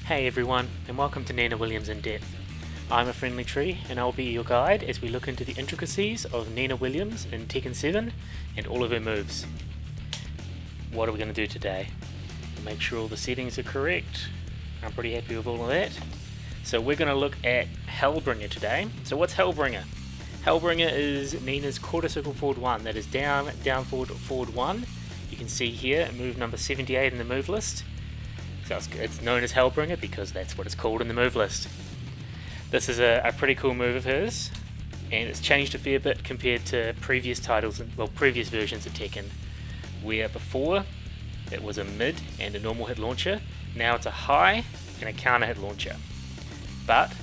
Hey everyone, and welcome to Nina Williams in Depth. I'm a friendly tree, and I'll be your guide as we look into the intricacies of Nina Williams in Tekken 7 and all of her moves. What are we going to do today? Make sure all the settings are correct. I'm pretty happy with all of that. So we're going to look at Hellbringer today. So what's Hellbringer? Hellbringer is Nina's quarter circle forward 1. That is down, down, forward, forward 1. You can see here move number 78 in the move list. So it's known as Hellbringer because that's what it's called in the move list. This is a pretty cool move of hers, and it's changed a fair bit compared to previous titles, previous versions of Tekken, where before it was a mid and a normal hit launcher. Now it's a high and a counter hit launcher. But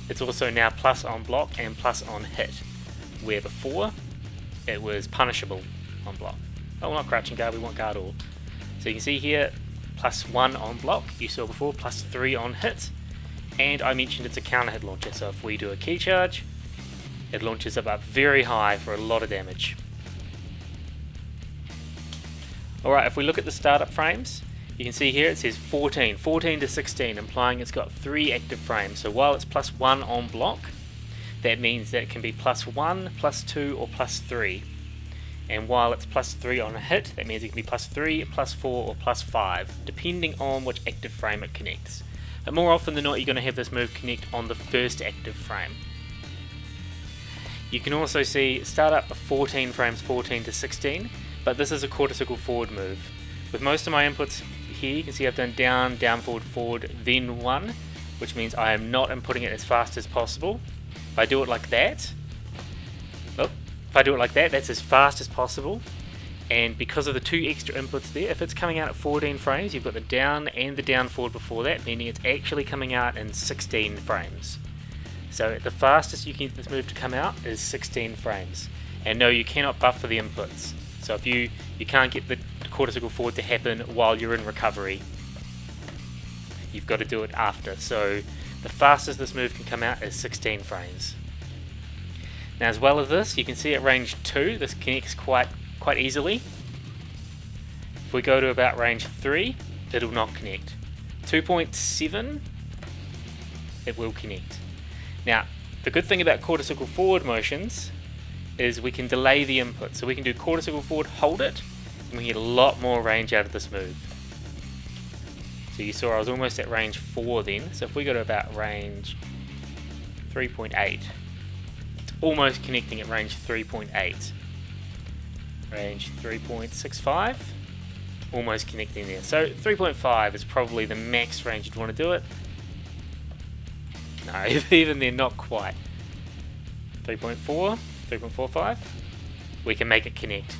it's also now plus on block and plus on hit, where before it was punishable on block. Oh, not crouching guard, we want guard all. So you can see here, +1 on block, you saw before, +3 on hit, and I mentioned it's a counter hit launcher, so if we do a key charge, it launches up very high for a lot of damage. Alright, if we look at the startup frames, you can see here it says 14 to 16, implying it's got 3 active frames. So while it's +1 on block, that means that it can be +1, +2, or +3. And while it's +3 on a hit, that means it can be +3, +4, or +5, depending on which active frame it connects. But more often than not, you're going to have this move connect on the first active frame. You can also see startup of 14 frames, 14 to 16, but this is a quarter circle forward move. With most of my inputs here, you can see I've done down, down, forward, forward, then 1, which means I am not inputting it as fast as possible. If I do it like that, that's as fast as possible, and because of the 2 extra inputs there, if it's coming out at 14 frames, you've got the down and the down forward before that, meaning it's actually coming out in 16 frames. So the fastest you can get this move to come out is 16 frames. And no, you cannot buffer the inputs. So if you can't get the quarter circle forward to happen while you're in recovery, you've got to do it after. So the fastest this move can come out is 16 frames. Now, as well as this, you can see at range 2, this connects quite easily. If we go to about range 3, it'll not connect. 2.7, it will connect. Now, the good thing about quarter circle forward motions is we can delay the input. So we can do quarter circle forward, hold it, and we get a lot more range out of this move. So you saw I was almost at range 4 then. So if we go to about range 3.8, almost connecting at range 3.8. Range 3.65, almost connecting there. So 3.5 is probably the max range you'd want to do it. No, even then, not quite. 3.4, 3.45, we can make it connect.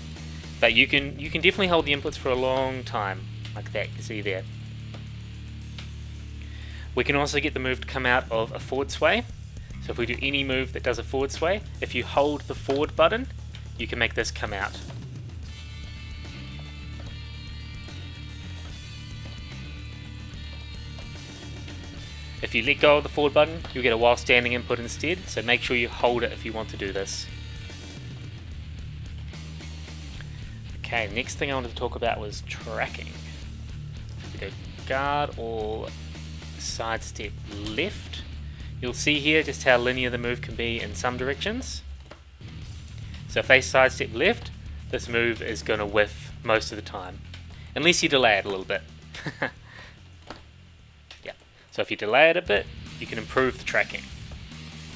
But you can definitely hold the inputs for a long time, like that, you see there. We can also get the move to come out of a forward sway. So if we do any move that does a forward sway, if you hold the forward button, you can make this come out. If you let go of the forward button, you'll get a while standing input instead, so make sure you hold it if you want to do this. Okay, next thing I wanted to talk about was tracking. We go guard or sidestep left. You'll see here just how linear the move can be in some directions. So if they sidestep left, this move is going to whiff most of the time, unless you delay it a little bit. Yeah. So if you delay it a bit, you can improve the tracking.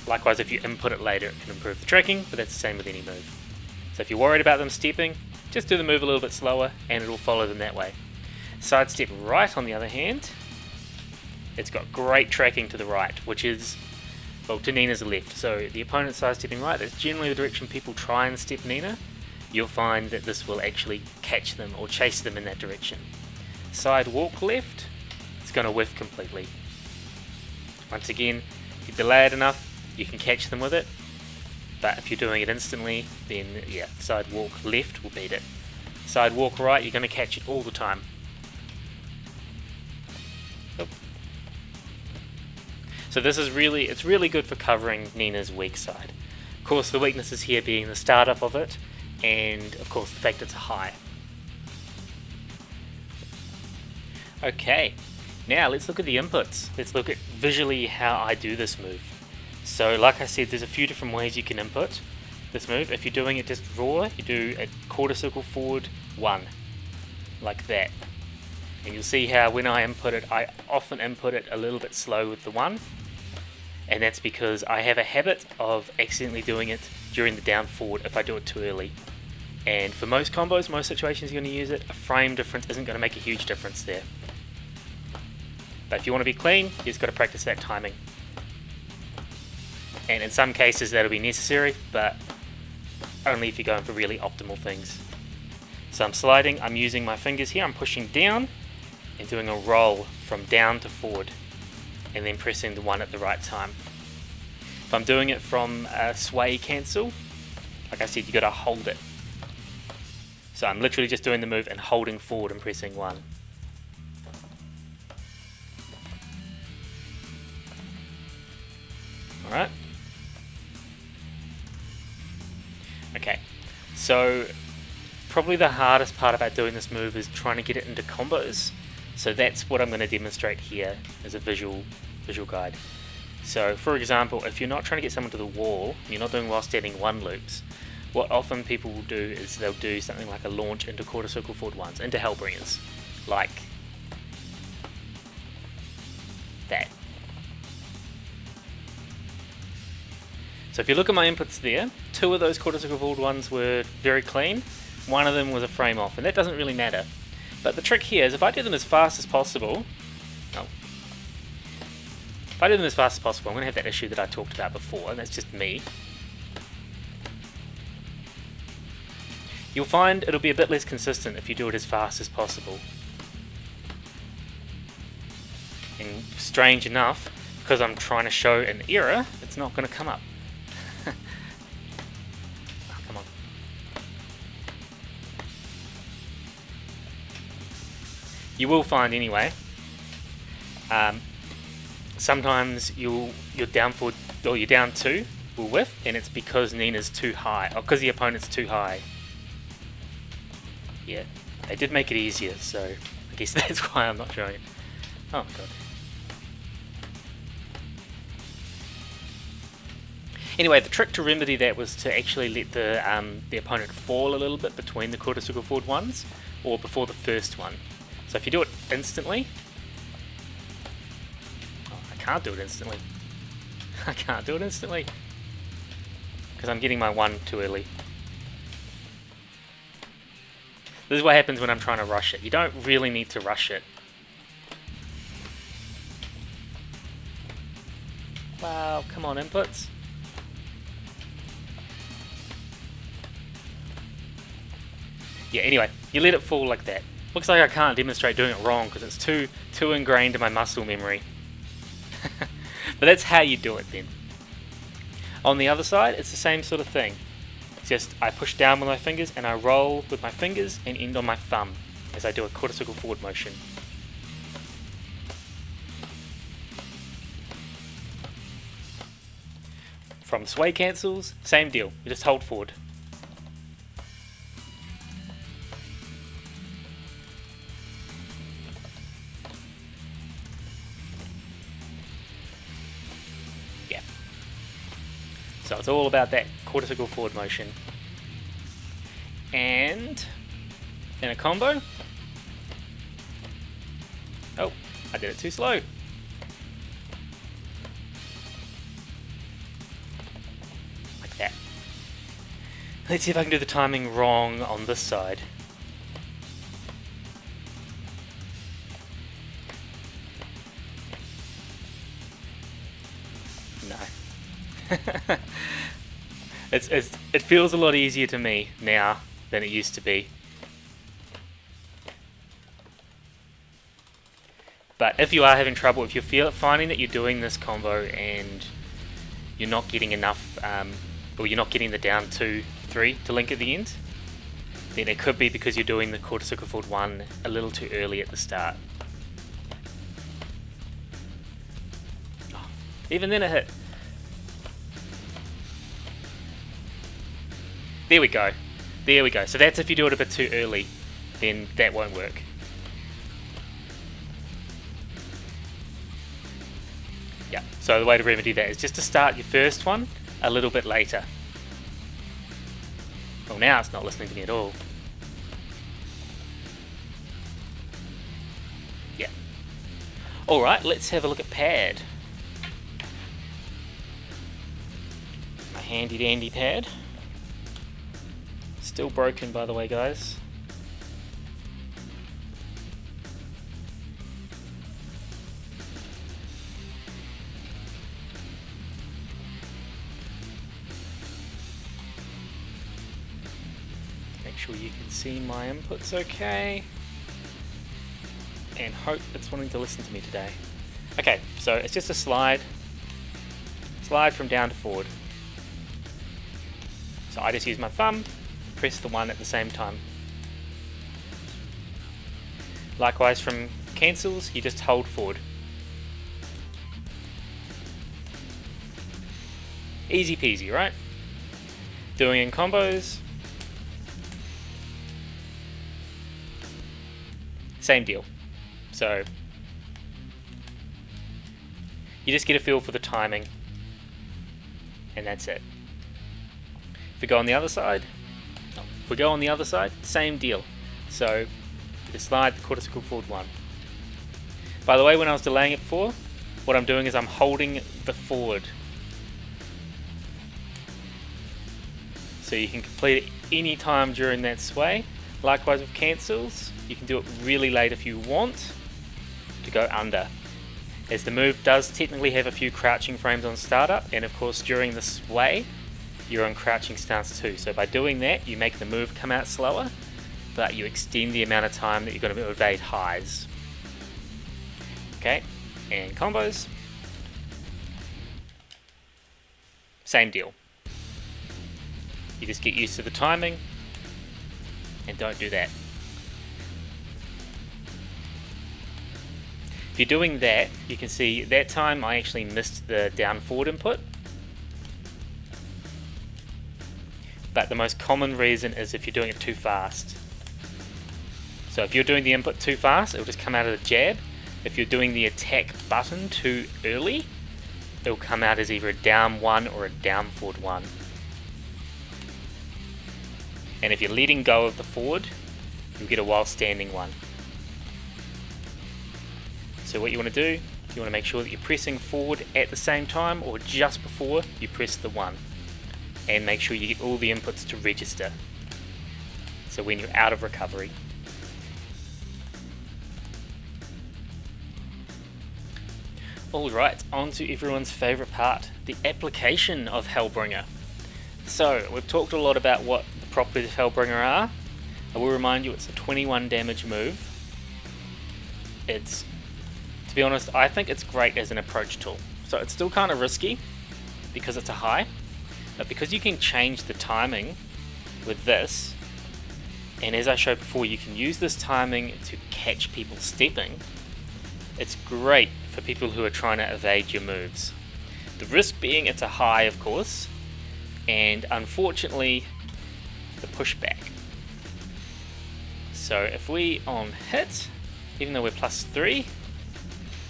Likewise, if you input it later, it can improve the tracking, but that's the same with any move. So if you're worried about them stepping, just do the move a little bit slower and it'll follow them that way. Sidestep right, on the other hand, it's got great tracking to the right, which is, well, to Nina's left. So the opponent's sidestepping right, that's generally the direction people try and step Nina. You'll find that this will actually catch them or chase them in that direction. Side walk left, it's going to whiff completely. Once again, if you delay it enough, you can catch them with it. But if you're doing it instantly, then yeah, side walk left will beat it. Side walk right, you're going to catch it all the time. So this is it's really good for covering Nina's weak side. Of course, the weaknesses here being the startup of it, and of course the fact it's a high. Okay, Now let's look at the inputs. Let's look at visually how I do this move. So like I said, there's a few different ways you can input this move. If you're doing it just raw, you do a quarter circle forward 1, like that. And you'll see how when I input it, I often input it a little bit slow with the 1. And that's because I have a habit of accidentally doing it during the down forward if I do it too early. And for most combos, most situations you're going to use it, a frame difference isn't going to make a huge difference there. But if you want to be clean, you just got to practice that timing. And in some cases that'll be necessary, but only if you're going for really optimal things. So I'm sliding, I'm using my fingers here, I'm pushing down and doing a roll from down to forward, and then pressing the 1 at the right time. If I'm doing it from a sway cancel, like I said, you got to hold it. So I'm literally just doing the move and holding forward and pressing 1. Alright. Okay, so probably the hardest part about doing this move is trying to get it into combos. So that's what I'm going to demonstrate here as a visual guide. So for example, if you're not trying to get someone to the wall, you're not doing while standing 1 loops, what often people will do is they'll do something like a launch into quarter circle forward 1s, into Hellbringers, like that. So if you look at my inputs there, 2 of those quarter circle forward 1s were very clean, 1 of them was a frame off, and that doesn't really matter. But the trick here is if I do them as fast as possible, I'm going to have that issue that I talked about before, and that's just me. You'll find it'll be a bit less consistent if you do it as fast as possible. And strange enough, because I'm trying to show an error, it's not going to come up. Oh, come on. You will find anyway, sometimes your down forward, or your down 2 will whiff, and it's because Nina's too high, or because the opponent's too high. Yeah, they did make it easier, so I guess that's why I'm not showing it. Oh god. Anyway, the trick to remedy that was to actually let the opponent fall a little bit between the quarter circle forward 1s, or before the first one. So if you do it instantly, I can't do it instantly. I can't do it instantly because I'm getting my 1 too early. This is what happens when I'm trying to rush it. You don't really need to rush it. Wow, come on, inputs. Yeah, anyway, you let it fall like that. Looks like I can't demonstrate doing it wrong because it's too ingrained in my muscle memory. But that's how you do it then. On the other side, it's the same sort of thing. It's just I push down with my fingers and I roll with my fingers and end on my thumb as I do a quarter circle forward motion. From sway cancels, same deal. You just hold forward. Yeah. So it's all about that quarter circle forward motion. And in a combo. Oh, I did it too slow. Like that. Let's see if I can do the timing wrong on this side. No. It feels a lot easier to me now than it used to be. But if you are having trouble, if you're finding that you're doing this combo and you're not getting enough, or you're not getting the down 2, 3 to link at the end, then it could be because you're doing the quarter circle forward 1 a little too early at the start. Oh, even then it hit. There we go. There we go. So that's if you do it a bit too early, then that won't work. So the way to remedy that is just to start your first one a little bit later. Well, now it's not listening to me at all. Yeah. Alright, let's have a look at pad. My handy dandy pad. Still broken, by the way, guys. Make sure you can see my inputs okay. And hope it's wanting to listen to me today. Okay, so it's just a slide. Slide from down to forward. So I just use my thumb, press the 1 at the same time. Likewise from cancels, you just hold forward. Easy peasy, right? Doing in combos, same deal. So you just get a feel for the timing, and that's it. If we go on the other side, same deal. So you just slide the quarter circle forward 1. By the way, when I was delaying it before, what I'm doing is I'm holding the forward. So you can complete it any time during that sway. Likewise with cancels, you can do it really late if you want to go under. As the move does technically have a few crouching frames on startup, and of course during the sway, you're on crouching stance too. So by doing that, you make the move come out slower, but you extend the amount of time that you're going to evade highs. Okay, and combos, same deal. You just get used to the timing and don't do that. If you're doing that, you can see that time I actually missed the down forward input. But the most common reason is if you're doing it too fast. So if you're doing the input too fast, it'll just come out of the jab. If you're doing the attack button too early, it'll come out as either a down 1 or a down forward 1. And if you're letting go of the forward, you'll get a while standing 1. So what you want to do, you want to make sure that you're pressing forward at the same time or just before you press the 1. And make sure you get all the inputs to register. So when you're out of recovery. Alright, on to everyone's favourite part, the application of Hellbringer. So, we've talked a lot about what the properties of Hellbringer are. I will remind you it's a 21 damage move. It's, to be honest, I think it's great as an approach tool. So it's still kind of risky because it's a high, but because you can change the timing with this, and as I showed before, you can use this timing to catch people stepping. It's great for people who are trying to evade your moves. The risk being it's a high, of course, and unfortunately the pushback. So if we on hit, even though we're +3,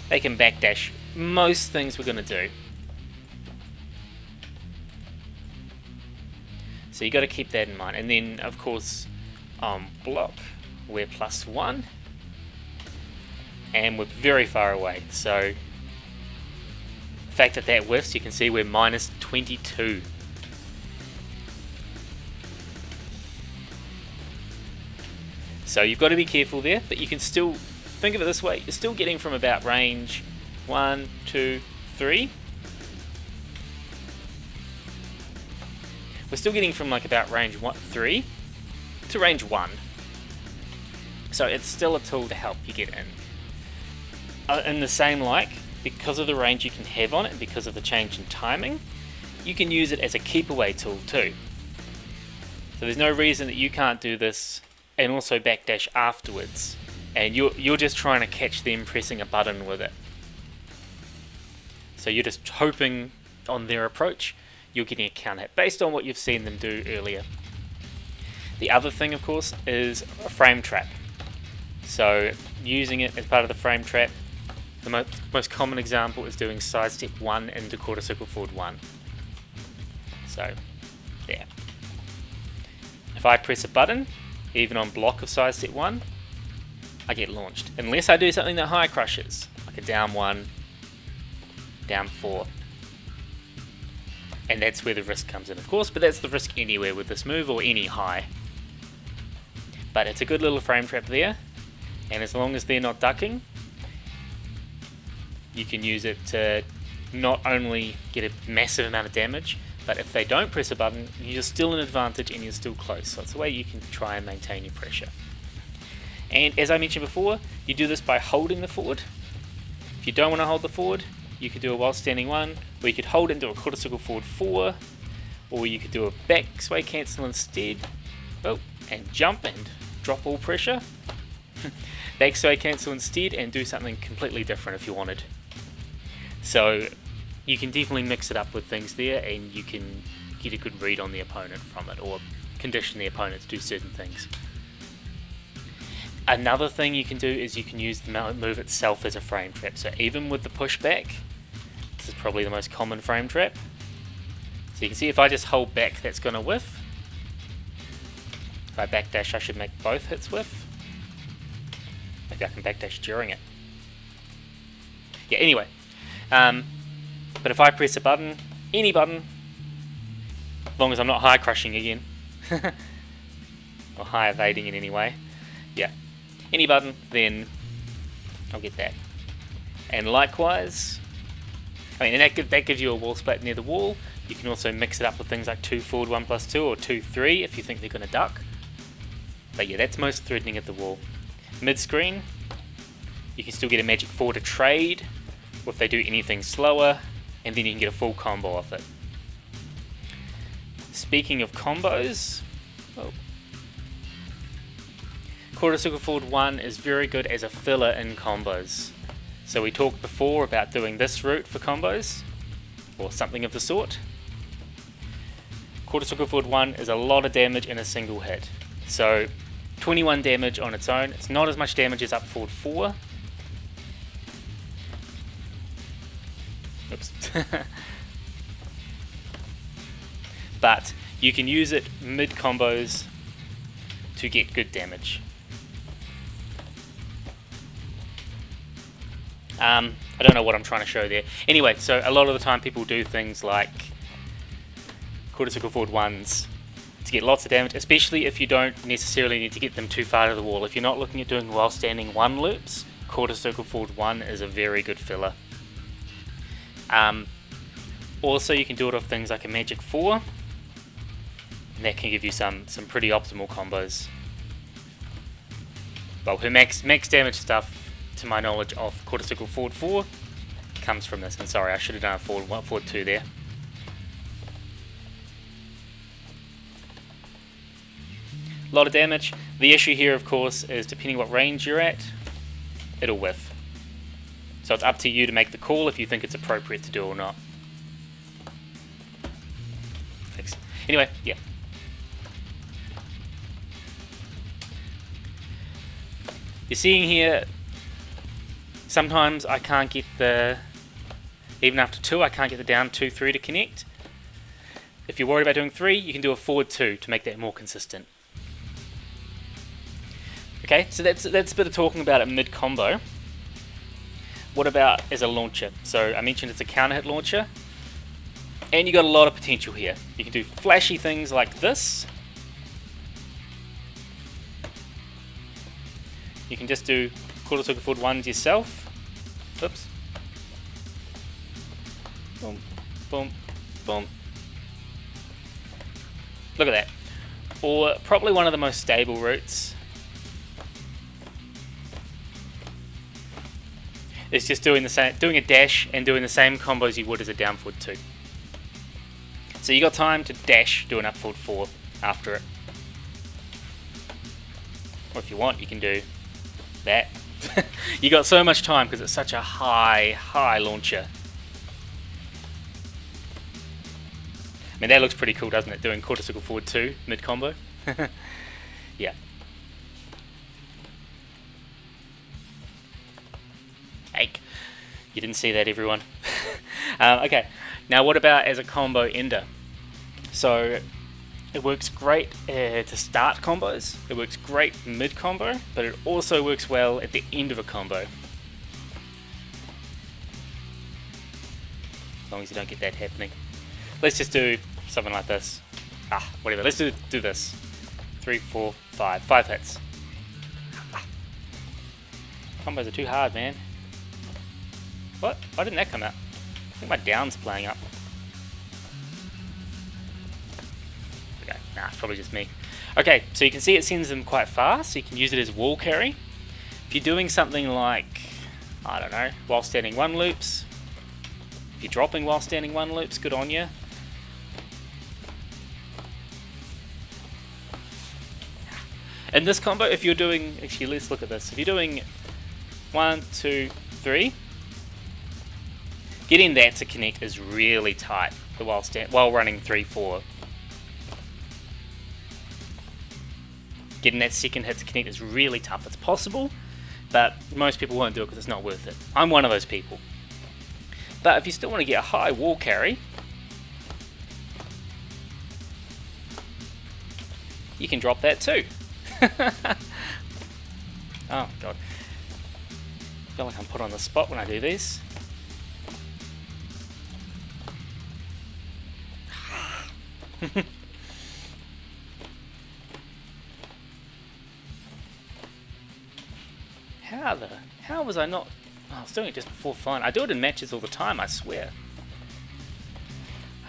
they can backdash most things we're going to do. So you got to keep that in mind. And then of course block, we're +1, and we're very far away. So the fact that that whiffs, you can see we're -22. So you've got to be careful there, but you can still think of it this way: you're still getting from about range 1, 2, 3. We're still getting from like about range 3 to range 1. So it's still a tool to help you get in. In the same like, because of the range you can have on it and because of the change in timing, you can use it as a keep away tool too. So there's no reason that you can't do this and also backdash afterwards, and you're just trying to catch them pressing a button with it. So you're just hoping on their approach you're getting a counter hit based on what you've seen them do earlier. The other thing, of course, is a frame trap. So using it as part of the frame trap, The most common example is doing sidestep 1 into quarter circle forward 1. So, there. If I press a button, even on block of sidestep 1, I get launched. Unless I do something that high crushes, like a down 1, down 4. And that's where the risk comes in, of course, but that's the risk anywhere with this move, or any high. But it's a good little frame trap there, and as long as they're not ducking, you can use it to not only get a massive amount of damage, but if they don't press a button, you're still in advantage and you're still close. So it's a way you can try and maintain your pressure. And as I mentioned before, you do this by holding the forward. If you don't want to hold the forward, you could do a while standing 1, or you could hold it into a quarter circle forward 4, or you could do a back sway cancel instead. Oh, and jump and drop all pressure. Back sway cancel instead and do something completely different if you wanted. So you can definitely mix it up with things there, and you can get a good read on the opponent from it, or condition the opponent to do certain things. Another thing you can do is you can use the move itself as a frame trap. So even with the pushback, this is probably the most common frame trap. So you can see if I just hold back, that's going to whiff. If I backdash, I should make both hits whiff. Maybe I can backdash during it. Yeah, anyway. But if I press a button, any button, as long as I'm not high crushing again, or high evading in any way, yeah, any button, then I'll get that. And likewise, I mean, and that gives you a wall split near the wall. You can also mix it up with things like 2 forward 1+2 or 2 3 if you think they're going to duck. But yeah, that's most threatening at the wall. Mid screen, you can still get a magic 4 to trade, or if they do anything slower, and then you can get a full combo off it. Speaking of combos, quarter circle forward 1 is very good as a filler in combos. So we talked before about doing this route for combos, or something of the sort. Quarter circle forward 1 is a lot of damage in a single hit. So 21 damage on its own. It's not as much damage as up forward 4. Oops. But you can use it mid combos to get good damage. I don't know what I'm trying to show there. Anyway, so a lot of the time people do things like quarter circle forward 1s to get lots of damage, especially if you don't necessarily need to get them too far to the wall. If you're not looking at doing while standing 1 loops, quarter circle forward 1 is a very good filler. Also, you can do it off things like a magic 4. And that can give you some pretty optimal combos. Well, her max damage stuff, to my knowledge, of quarter circle forward 4 comes from this. And sorry, I should have done a forward 2 there. A lot of damage. The issue here, of course, is depending what range you're at, it'll whiff. So it's up to you to make the call if you think it's appropriate to do or not. Thanks. Anyway, yeah. You're seeing here, sometimes I can't get the, even after 2, I can't get the down 2, 3 to connect. If you're worried about doing 3, you can do a forward 2 to make that more consistent. Okay, so that's a bit of talking about it mid combo. What about as a launcher? So I mentioned it's a counter hit launcher, and you got a lot of potential here. You can do flashy things like this. You can just do quarter circle forward 1s yourself. Oops. Boom, boom, boom. Look at that. Or probably one of the most stable routes is just doing the same, doing a dash and doing the same combos you would as a down forward 2. So you got time to dash, do an up forward 4 after it. Or if you want, you can do that. You got so much time because it's such a high launcher. I mean, that looks pretty cool, doesn't it? Doing quarter circle forward 2 mid combo. Yeah. You didn't see that, everyone. Okay, now what about as a combo ender? So it works great to start combos, it works great mid combo, but it also works well at the end of a combo. As long as you don't get that happening. Let's just do something like this. Whatever, let's do this. 3, 4, 5. 5 hits. Combos are too hard, man. What? Why didn't that come out? I think my down's playing up. Okay, nah, it's probably just me. Okay, so you can see it sends them quite fast, so you can use it as wall carry. If you're doing something like, I don't know, while standing 1 loops. If you're dropping while standing 1 loops, good on you. In this combo, if you're doing, actually let's look at this. If you're doing 1, 2, 3, getting that to connect is really tight. The while running 3, 4. Getting that second hit to connect is really tough. It's possible, but most people won't do it because it's not worth it. I'm one of those people. But if you still want to get a high wall carry, you can drop that too. Oh god. I feel like I'm put on the spot when I do these. How was I not... Oh, I was doing it just before fun. I do it in matches all the time, I swear.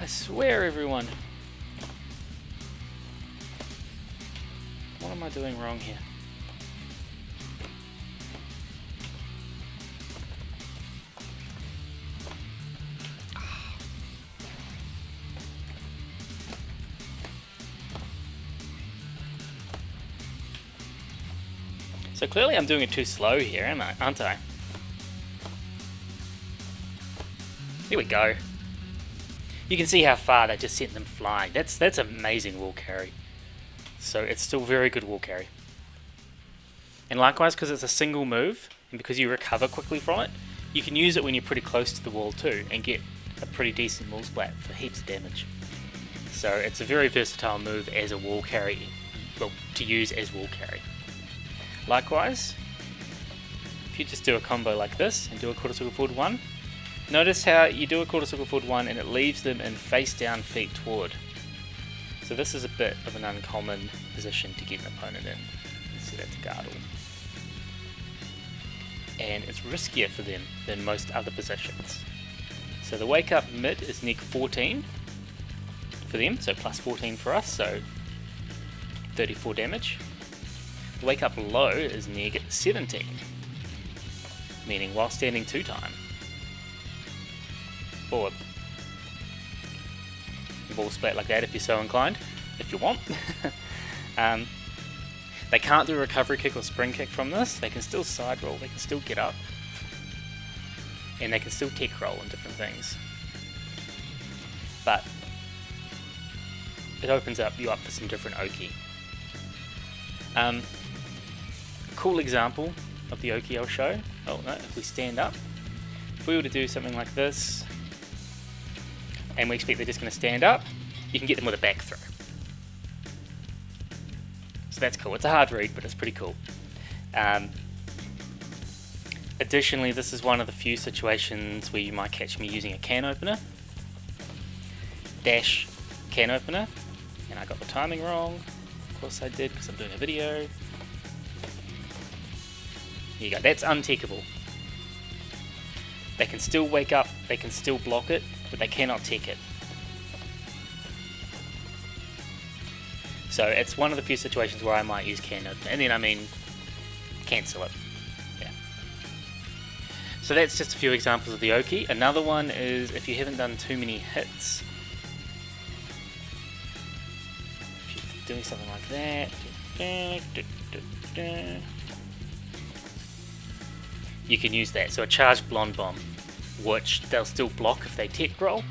I swear, everyone. What am I doing wrong here? So clearly I'm doing it too slow here, aren't I? Here we go. You can see how far that just sent them flying. That's amazing wall carry. So it's still very good wall carry. And likewise, because it's a single move, and because you recover quickly from it, you can use it when you're pretty close to the wall too, and get a pretty decent wall splat for heaps of damage. So it's a very versatile move as a wall carry, well, to use as wall carry. Likewise, if you just do a combo like this and do a quarter circle forward 1, notice how you do a quarter circle forward 1 and it leaves them in face down feet toward. So this is a bit of an uncommon position to get an opponent in. Let's set that to guard all. And it's riskier for them than most other positions. So the wake up mid is neg 14 for them, so plus 14 for us, so 34 damage. The wake up low is neg 17, meaning while standing 2 time. Or ball splat like that if you're so inclined, if you want. They can't do a recovery kick or spring kick from this. They can still side roll, they can still get up, and they can still tech roll and different things. But it opens you up for some different Oki. A cool example of the Oki I'll show. Oh no, if we stand up, if we were to do something like this, and we expect they're just going to stand up, you can get them with a back throw. So that's cool. It's a hard read, but it's pretty cool. Additionally, this is one of the few situations where you might catch me using a can opener. Dash can opener. And I got the timing wrong. Of course I did, because I'm doing a video. Here you go. That's unteckable. They can still wake up, they can still block it, but they cannot tech it. So it's one of the few situations where I might use can opener, and then I mean cancel it. Yeah. So that's just a few examples of the Oki. Another one is if you haven't done too many hits. If you're doing something like that, you can use that. So a charged blonde bomb, which they'll still block if they tech roll,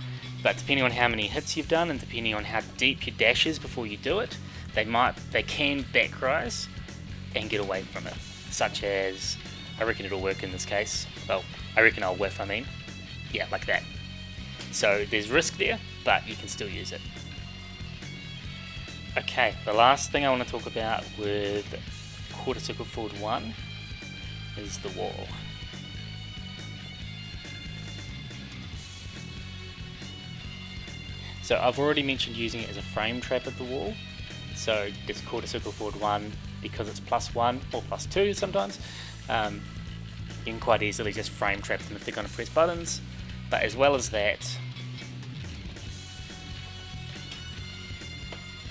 but depending on how many hits you've done and depending on how deep your dash is before you do it, they can back rise and get away from it. Such as I reckon it'll work in this case. Well, I reckon I'll whiff, I mean. Yeah, like that. So there's risk there, but you can still use it. Okay, the last thing I want to talk about with quarter circle forward 1 is the wall. So I've already mentioned using it as a frame trap at the wall. So it's quarter circle forward 1 because it's +1 or +2 sometimes. You can quite easily just frame trap them if they're going to press buttons. But as well as that,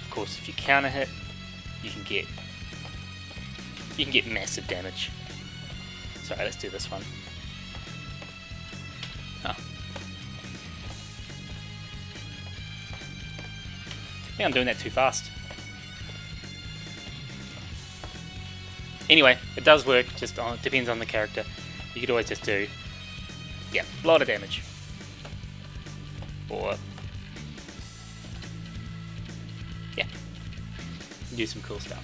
of course, if you counter hit, you can get massive damage. So let's do this one. Oh. I think I'm doing that too fast. Anyway, it does work, just depends on the character. You could always just do, yeah, a lot of damage. Or, yeah, do some cool stuff.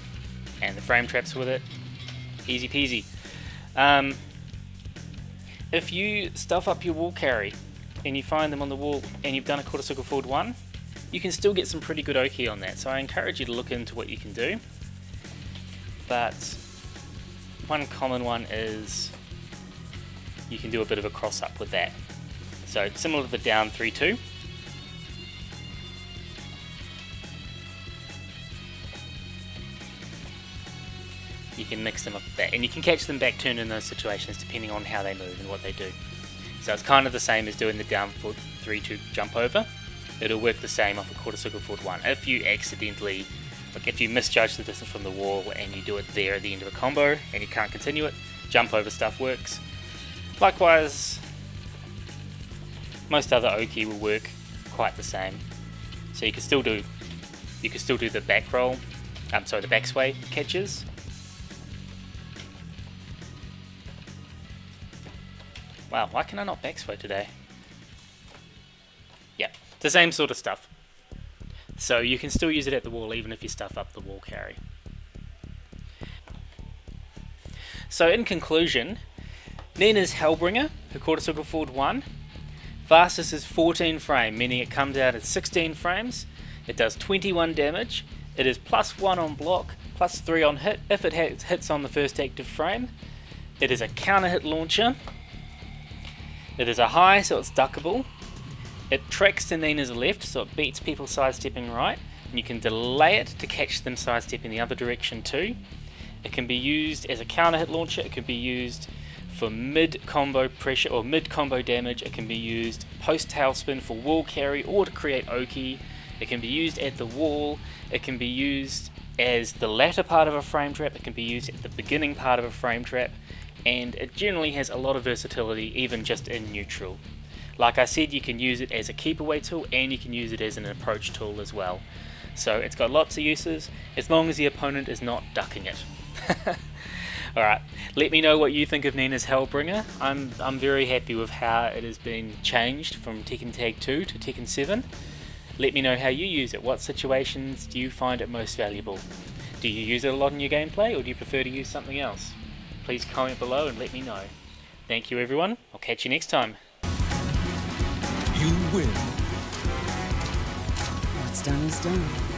And the frame traps with it, easy peasy. If you stuff up your wall carry and you find them on the wall and you've done a quarter circle forward 1, you can still get some pretty good Oki on that. So I encourage you to look into what you can do. But one common one is you can do a bit of a cross up with that. So similar to the down 3-2. You can mix them up with that, and you can catch them back turned in those situations depending on how they move and what they do. So it's kind of the same as doing the down 3-2 jump over. It'll work the same off a quarter circle forward 1. If you accidentally, like if you misjudge the distance from the wall and you do it there at the end of a combo and you can't continue it, jump over stuff works. Likewise, most other Oki will work quite the same. So you can still do the back roll, the back sway catches. Wow, why can I not backsway today? Yeah, the same sort of stuff. So you can still use it at the wall even if you stuff up the wall carry. So in conclusion, Nina's Hellbringer, her quarter circle forward 1. Fastest is 14 frame, meaning it comes out at 16 frames. It does 21 damage. It is +1 on block, +3 on hit if it hits on the first active frame. It is a counter hit launcher. It is a high, so it's duckable. It tracks to Nina's left, so it beats people sidestepping right. And you can delay it to catch them sidestepping the other direction too. It can be used as a counter hit launcher. It can be used for mid-combo pressure or mid-combo damage. It can be used post-tailspin for wall carry or to create Oki. It can be used at the wall. It can be used as the latter part of a frame trap. It can be used at the beginning part of a frame trap. And it generally has a lot of versatility, even just in neutral. Like I said, you can use it as a keep away tool and you can use it as an approach tool as well. So it's got lots of uses, as long as the opponent is not ducking it. Alright, let me know what you think of Nina's Hellbringer. I'm very happy with how it has been changed from Tekken Tag 2 to Tekken 7. Let me know how you use it. What situations do you find it most valuable? Do you use it a lot in your gameplay, or do you prefer to use something else? Please comment below and let me know. Thank you everyone, I'll catch you next time. You win. What's done is done.